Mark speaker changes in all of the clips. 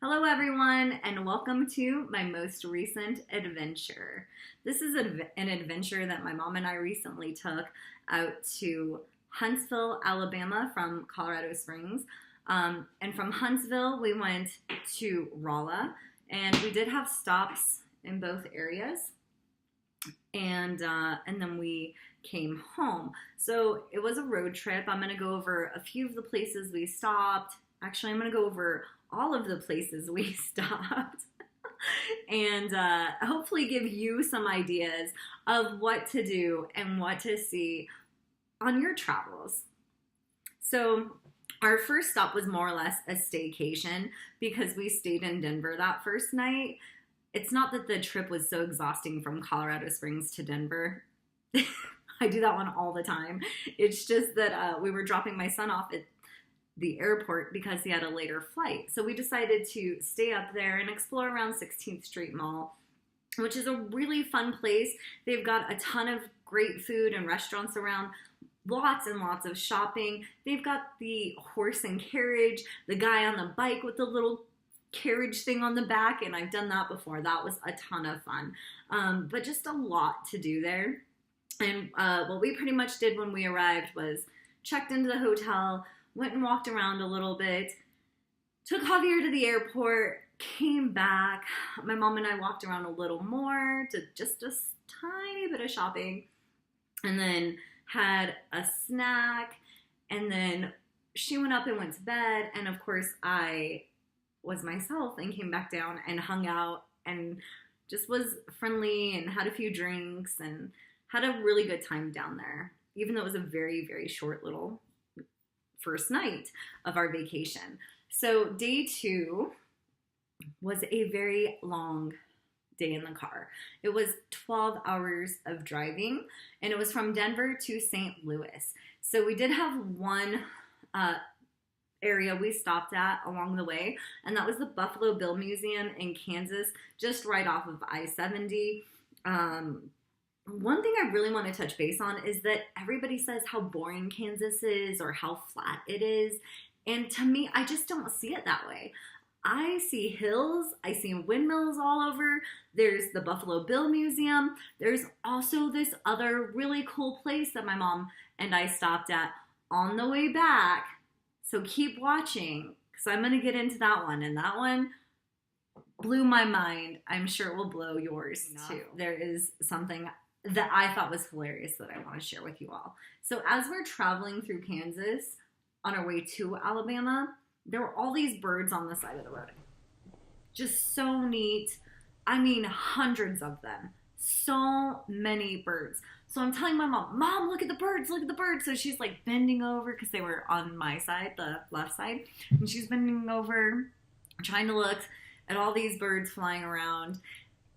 Speaker 1: Hello everyone and welcome to my most recent adventure. This is an adventure that my mom and I recently took out to Huntsville, Alabama from Colorado Springs. And from Huntsville we went to Rolla, and we did have stops in both areas. And then we came home. So it was a road trip. I'm going to go over a few of the places we stopped. Actually, I'm going to go over all of the places we stopped and hopefully give you some ideas of what to do and what to see on your travels. So our first stop was more or less a staycation because we stayed in Denver that first night. It's not that the trip was so exhausting from Colorado Springs to Denver. I do that one all the time. It's just that we were dropping my son off at the airport because he had a later flight. So we decided to stay up there and explore around 16th Street Mall, which is a really fun place. They've got a ton of great food and restaurants around, lots and lots of shopping. They've got the horse and carriage, the guy on the bike with the little carriage thing on the back, and I've done that before. That was a ton of fun, but just a lot to do there. And what we pretty much did when we arrived was checked into the hotel, went and walked around a little bit, took Javier to the airport, came back. My mom and I walked around a little more to just a tiny bit of shopping, and then had a snack, and then she went up and went to bed, and of course I was myself and came back down and hung out and just was friendly and had a few drinks and had a really good time down there, even though it was a very, very short little first night of our vacation. So day 2 was a very long day in the car. It was 12 hours of driving, and it was from Denver to St. Louis. So we did have one area we stopped at along the way, and that was the Buffalo Bill Museum in Kansas, just right off of I-70. One thing I really want to touch base on is that everybody says how boring Kansas is or how flat it is. And to me, I just don't see it that way. I see hills, I see windmills all over. There's the Buffalo Bill Museum. There's also this other really cool place that my mom and I stopped at on the way back. So keep watching because I'm going to get into that one. And that one blew my mind. I'm sure it will blow yours too. There is something that I thought was hilarious that I want to share with you all. So as we're traveling through Kansas on our way to Alabama, there were all these birds on the side of the road. Just so neat. I mean, hundreds of them. So many birds. So I'm telling my mom, Mom, look at the birds, look at the birds. So she's like bending over because they were on my side, the left side. And she's bending over, trying to look at all these birds flying around,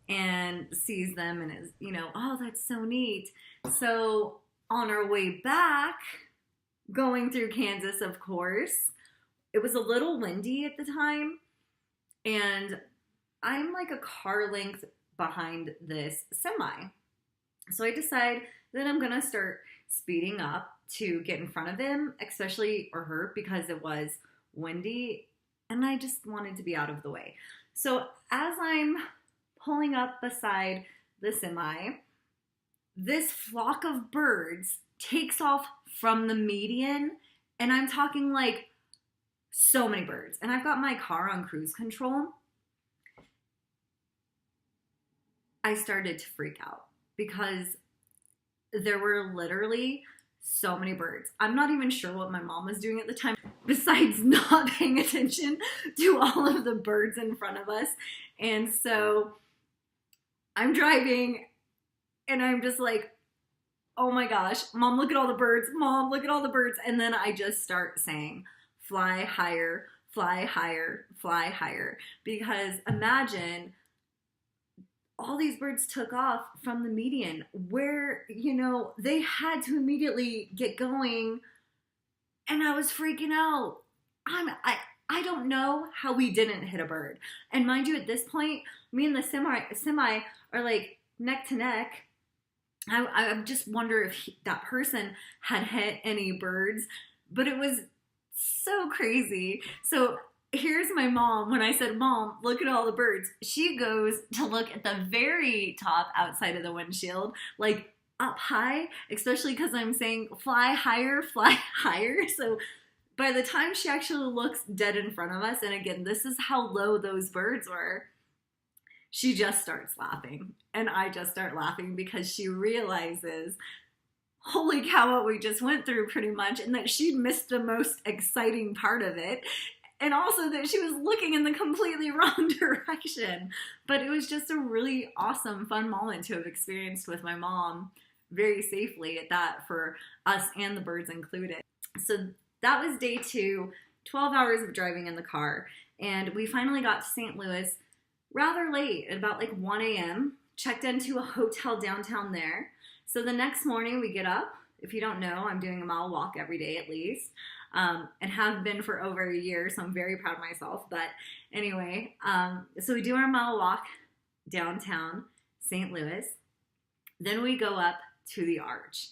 Speaker 1: and sees them and is, oh, that's so neat. So on our way back, going through Kansas, of course, it was a little windy at the time, and I'm like a car length behind this semi. So I decide that I'm gonna start speeding up to get in front of him, especially, or her, because it was windy and I just wanted to be out of the way. So as I'm pulling up beside the semi, this flock of birds takes off from the median, and I'm talking like so many birds. And I've got my car on cruise control. I started to freak out because there were literally so many birds. I'm not even sure what my mom was doing at the time besides not paying attention to all of the birds in front of us. And so I'm driving and I'm just like, oh my gosh, Mom, look at all the birds. Mom, look at all the birds. And then I just start saying, fly higher, fly higher, fly higher. Because imagine all these birds took off from the median where, they had to immediately get going. And I was freaking out. I don't know how we didn't hit a bird. And mind you, at this point, me and the semi are like neck to neck. I just wonder if that person had hit any birds, but it was so crazy. So here's my mom. When I said, Mom, look at all the birds, she goes to look at the very top outside of the windshield, like up high, especially because I'm saying fly higher, fly higher. So by the time she actually looks dead in front of us, and again, this is how low those birds were, she just starts laughing. And I just start laughing because she realizes, holy cow, what we just went through pretty much, and that she'd missed the most exciting part of it. And also that she was looking in the completely wrong direction. But it was just a really awesome, fun moment to have experienced with my mom very safely at that, for us and the birds included. So that was day 2, 12 hours of driving in the car. And we finally got to St. Louis rather late, at about like 1 a.m., checked into a hotel downtown there. So the next morning we get up. If you don't know, I'm doing a mile walk every day at least. And have been for over a year, so I'm very proud of myself. But anyway, so we do our mile walk downtown St. Louis. Then we go up to the arch.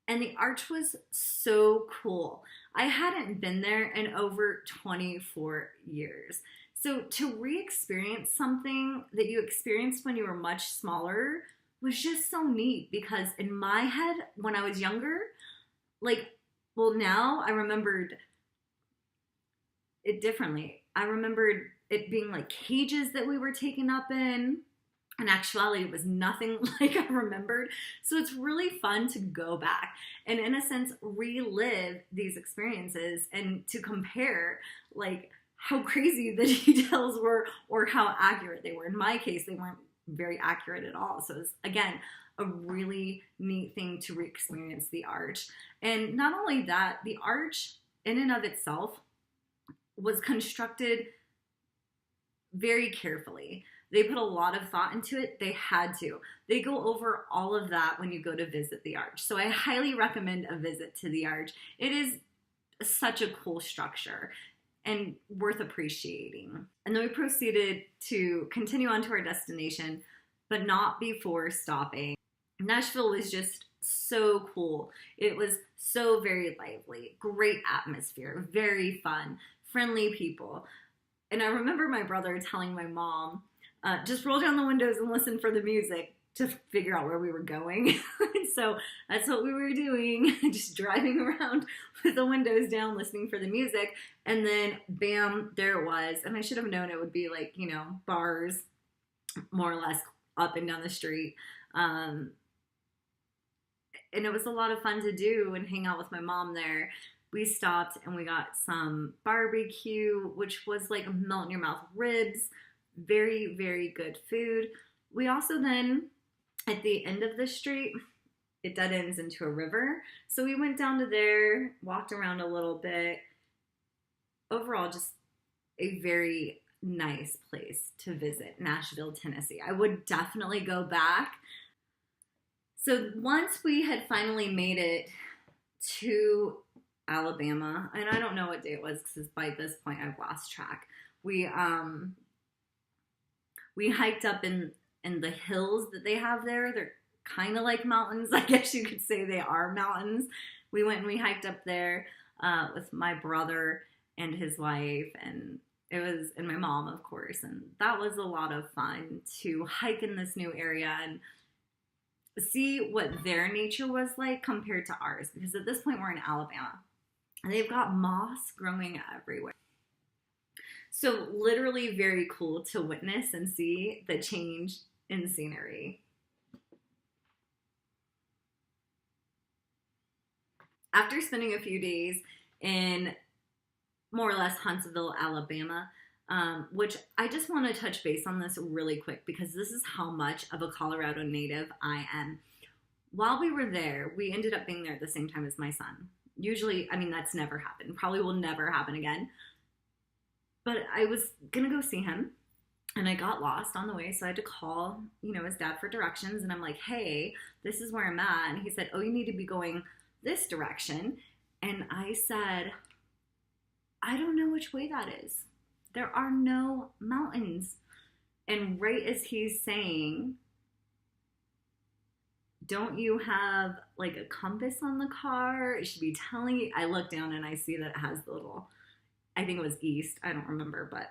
Speaker 1: And the arch was so cool. I hadn't been there in over 24 years. So to re-experience something that you experienced when you were much smaller was just so neat, because in my head, when I was younger, like, well, now I remembered it differently. I remembered it being like cages that we were taken up in. In actuality, it was nothing like I remembered. So it's really fun to go back and, in a sense, relive these experiences and to compare, like, how crazy the details were or how accurate they were. In my case, they weren't very accurate at all. So it's, again, a really neat thing to re-experience the arch. And not only that, the arch in and of itself was constructed very carefully. They put a lot of thought into it. They had to. They go over all of that when you go to visit the arch. So I highly recommend a visit to the arch. It is such a cool structure and worth appreciating. And then we proceeded to continue on to our destination, but not before stopping. Nashville was just so cool. It was so very lively, great atmosphere, very fun, friendly people. And I remember my brother telling my mom, just roll down the windows and listen for the music to figure out where we were going. So that's what we were doing, just driving around with the windows down, listening for the music. And then bam, there it was. And I should have known it would be like, you know, bars more or less up and down the street. And it was a lot of fun to do and hang out with my mom there. We stopped and we got some barbecue, which was like melt in your mouth ribs. Very, very good food. We also then, at the end of the street, it dead ends into a river. So we went down to there, walked around a little bit. Overall, just a very nice place to visit, Nashville, Tennessee. I would definitely go back. So once we had finally made it to Alabama, and I don't know what day it was because by this point I've lost track. We hiked up in the hills that they have there. They're kind of like mountains. I guess you could say they are mountains. We went and we hiked up there with my brother and his wife, and my mom, of course. And that was a lot of fun to hike in this new area and see what their nature was like compared to ours. Because at this point we're in Alabama and they've got moss growing everywhere. So literally very cool to witness and see the change in scenery. After spending a few days in more or less Huntsville, Alabama, which I just want to touch base on this really quick because this is how much of a Colorado native I am. While we were there, we ended up being there at the same time as my son. Usually, I mean, that's never happened. Probably will never happen again. But I was going to go see him, and I got lost on the way, so I had to call, his dad for directions, and I'm like, hey, this is where I'm at. And he said, oh, you need to be going this direction. And I said, I don't know which way that is. There are no mountains. And right as he's saying, don't you have like a compass on the car? It should be telling you. I look down and I see that it has the little I think it was east, I don't remember, but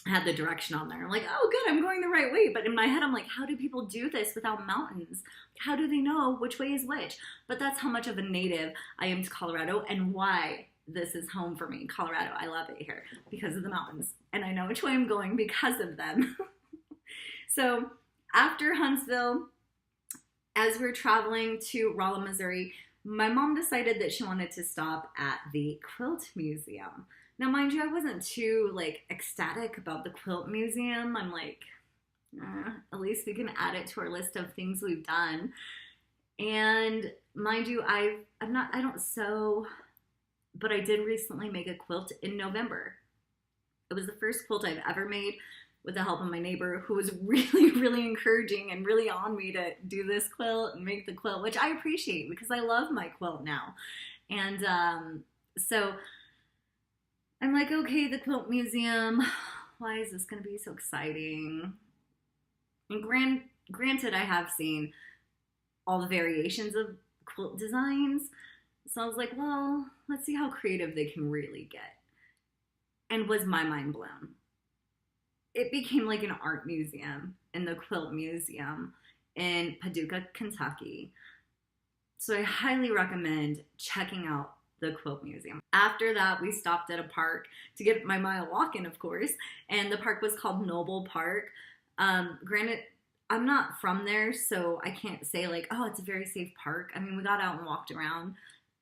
Speaker 1: had the direction on there. I'm like, oh good, I'm going the right way. But in my head, I'm like, how do people do this without mountains? How do they know which way is which? But that's how much of a native I am to Colorado and why this is home for me. Colorado, I love it here because of the mountains. And I know which way I'm going because of them. So after Huntsville, as we're traveling to Rolla, Missouri, my mom decided that she wanted to stop at the Quilt Museum. Now, mind you, I wasn't too, like, ecstatic about the Quilt Museum. I'm like, at least we can add it to our list of things we've done. And mind you, I don't sew, but I did recently make a quilt in November. It was the first quilt I've ever made with the help of my neighbor, who was really, really encouraging and really on me to do this quilt and make the quilt, which I appreciate because I love my quilt now. And so I'm like, okay, the Quilt Museum, why is this going to be so exciting? And granted, I have seen all the variations of quilt designs. So I was like, well, let's see how creative they can really get. And was my mind blown. It became like an art museum in the Quilt Museum in Paducah, Kentucky. So I highly recommend checking out the Quilt Museum. After that, we stopped at a park to get my mile walk in, of course, and the park was called Noble Park. Granted, I'm not from there, so I can't say like, oh, it's a very safe park. I mean, we got out and walked around.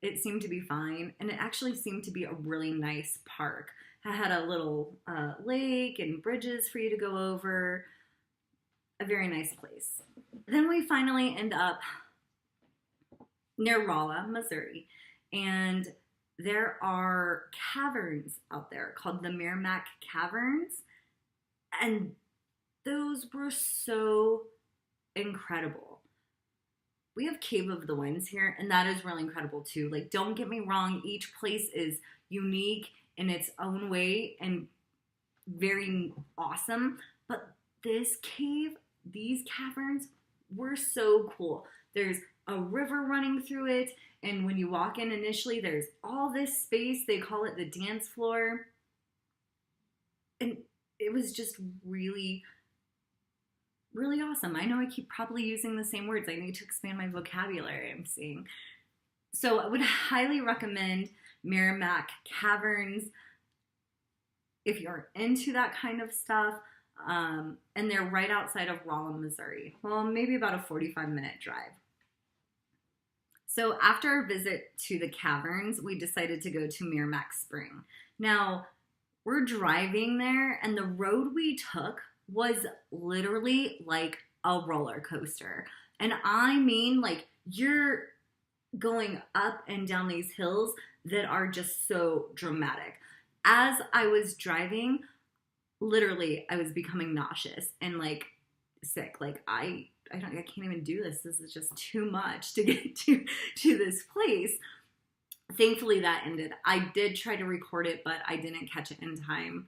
Speaker 1: It seemed to be fine, and it actually seemed to be a really nice park. It had a little lake and bridges for you to go over. A very nice place. Then we finally end up near Rolla, Missouri, and there are caverns out there called the Meramec Caverns, and those were so incredible. We have Cave of the Winds here, and that is really incredible too. Like, don't get me wrong, each place is unique in its own way and very awesome, but this cave, these caverns were so cool. There's a river running through it, and when you walk in initially, there's all this space. They call it the dance floor. And it was just really, really awesome. I know I keep probably using the same words. I need to expand my vocabulary, I'm seeing. So I would highly recommend Meramec Caverns if you're into that kind of stuff. And they're right outside of Rolla, Missouri. Well, maybe about a 45-minute drive. So after our visit to the caverns, we decided to go to Meramec Spring. Now, we're driving there, and the road we took was literally like a roller coaster. And I mean, like, you're going up and down these hills that are just so dramatic. As I was driving, literally, I was becoming nauseous and, like, sick. Like, I can't even do this. This is just too much to get to this place. Thankfully, that ended. I did try to record it, but I didn't catch it in time.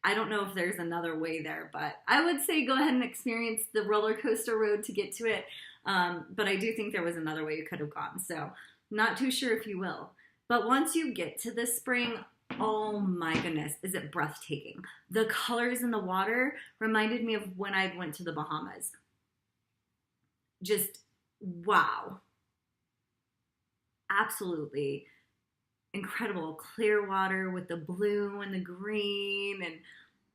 Speaker 1: I don't know if there's another way there, but I would say go ahead and experience the roller coaster road to get to it. But I do think there was another way you could have gone. So not too sure if you will. But once you get to the spring, oh my goodness, is it breathtaking. The colors in the water reminded me of when I went to the Bahamas. Just wow. Absolutely incredible. Clear water with the blue and the green,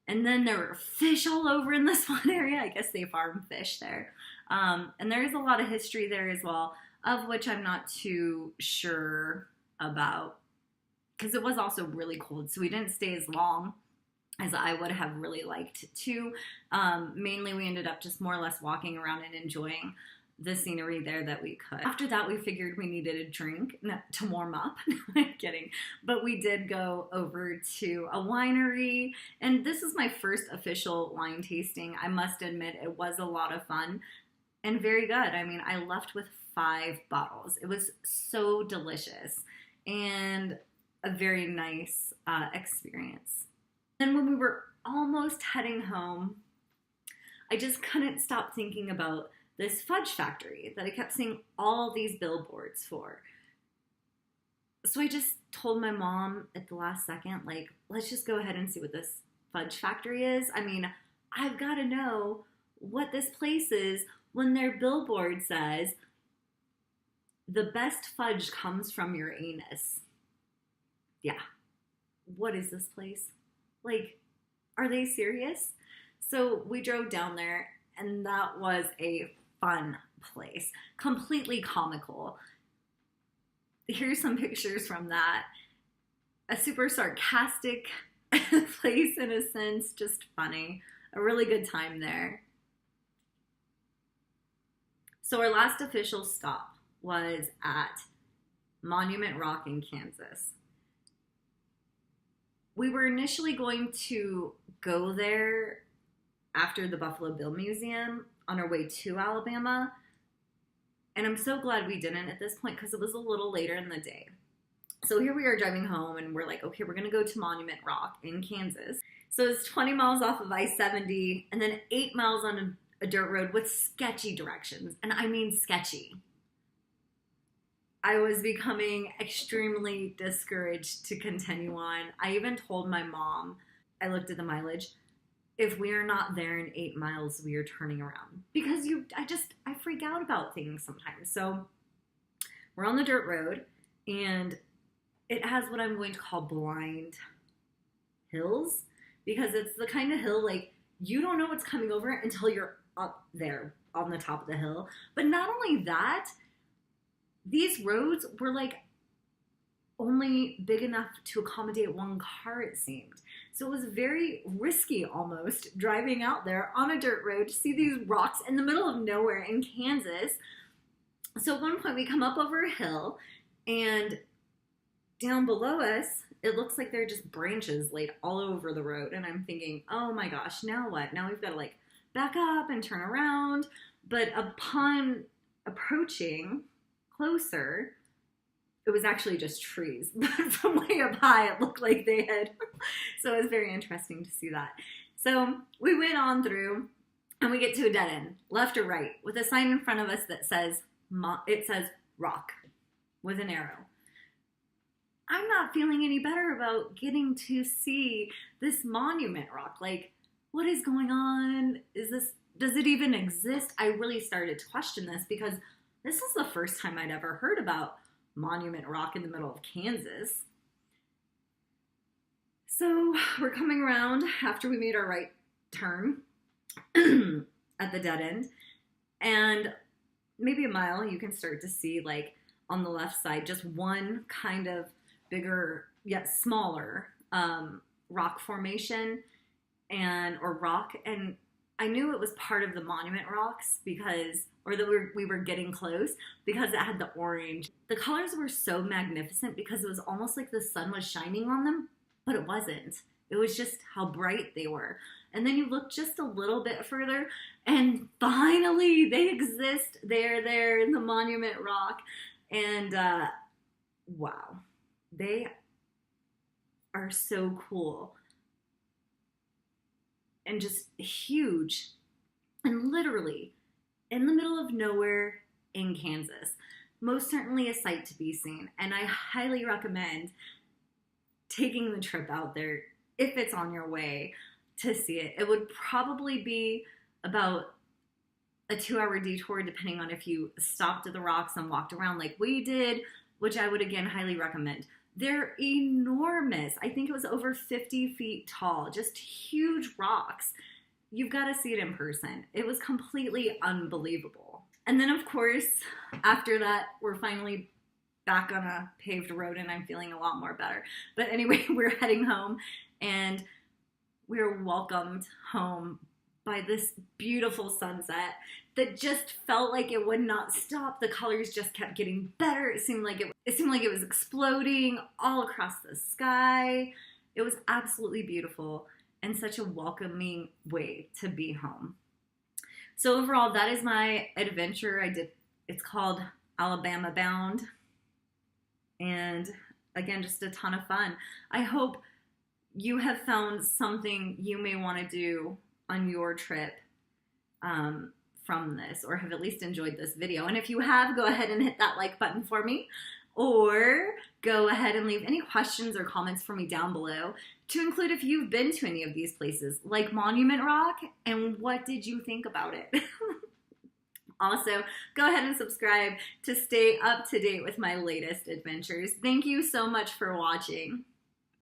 Speaker 1: and then there were fish all over in this one area. I guess they farm fish there. And there is a lot of history there as well, of which I'm not too sure about, because it was also really cold, so we didn't stay as long as I would have really liked to. Mainly we ended up just more or less walking around and enjoying the scenery there that we could. After that, we figured we needed a drink to warm up. I'm kidding. But we did go over to a winery, and this is my first official wine tasting. I must admit, it was a lot of fun and very good. I mean, I left with 5 bottles. It was so delicious and a very nice experience. Then when we were almost heading home, I just couldn't stop thinking about this fudge factory that I kept seeing all these billboards for. So I just told my mom at the last second, like, let's just go ahead and see what this fudge factory is. I mean, I've got to know what this place is when their billboard says, the best fudge comes from your anus. Yeah. What is this place? Like, are they serious? So we drove down there, and that was a fun place. Completely comical. Here's some pictures from that. A super sarcastic place in a sense, just funny. A really good time there. So our last official stop was at Monument Rock in Kansas. We were initially going to go there after the Buffalo Bill Museum on our way to Alabama. And I'm so glad we didn't at this point because it was a little later in the day. So here we are driving home and we're like, okay, we're going to go to Monument Rock in Kansas. So it's 20 miles off of I-70 and then 8 miles on a dirt road with sketchy directions. And I mean sketchy. I was becoming extremely discouraged to continue on. I even told my mom, I looked at the mileage, if we are not there in 8 miles, we are turning around. Because I freak out about things sometimes. So we're on the dirt road and it has what I'm going to call blind hills. Because it's the kind of hill, like, you don't know what's coming over until you're up there on the top of the hill. But not only that, these roads were like only big enough to accommodate one car, it seemed. So it was very risky almost driving out there on a dirt road to see these rocks in the middle of nowhere in Kansas. So at one point we come up over a hill and down below us, it looks like there are just branches laid all over the road. And I'm thinking, oh my gosh, now what? Now we've got to like back up and turn around. But upon approaching closer, it was actually just trees. But from way up high, it looked like they had. So it was very interesting to see that. So we went on through and we get to a dead end, left or right, with a sign in front of us that says, it says rock with an arrow. I'm not feeling any better about getting to see this monument rock. Like, what is going on? Does it even exist? I really started to question this because this is the first time I'd ever heard about Monument Rock in the middle of Kansas. So we're coming around after we made our right turn at the dead end. And maybe a mile, you can start to see, like, on the left side, just one kind of bigger yet smaller rock formation or rock. And I knew it was part of the monument rocks that we were getting close because it had the orange. The colors were so magnificent because it was almost like the sun was shining on them, but it wasn't. It was just how bright they were. And then you look just a little bit further and finally they exist. They're there in the monument rock. And wow, they are so cool and just huge and literally in the middle of nowhere in Kansas. Most certainly a sight to be seen. And I highly recommend taking the trip out there if it's on your way to see it. It would probably be about a 2-hour detour depending on if you stopped at the rocks and walked around like we did, which I would again highly recommend. They're enormous. I think it was over 50 feet tall, just huge rocks. You've got to see it in person. It was completely unbelievable. And then of course, after that, we're finally back on a paved road and I'm feeling a lot more better. But anyway, we're heading home and we were welcomed home by this beautiful sunset that just felt like it would not stop. The colors just kept getting better. It seemed like it was exploding all across the sky. It was absolutely beautiful and such a welcoming way to be home. So overall, that is my adventure. It's called Alabama Bound. And again, just a ton of fun. I hope you have found something you may want to do on your trip from this, or have at least enjoyed this video. And if you have, go ahead and hit that like button for me. Or go ahead and leave any questions or comments for me down below to include if you've been to any of these places, like Monument Rock, and what did you think about it? Also, go ahead and subscribe to stay up to date with my latest adventures. Thank you so much for watching.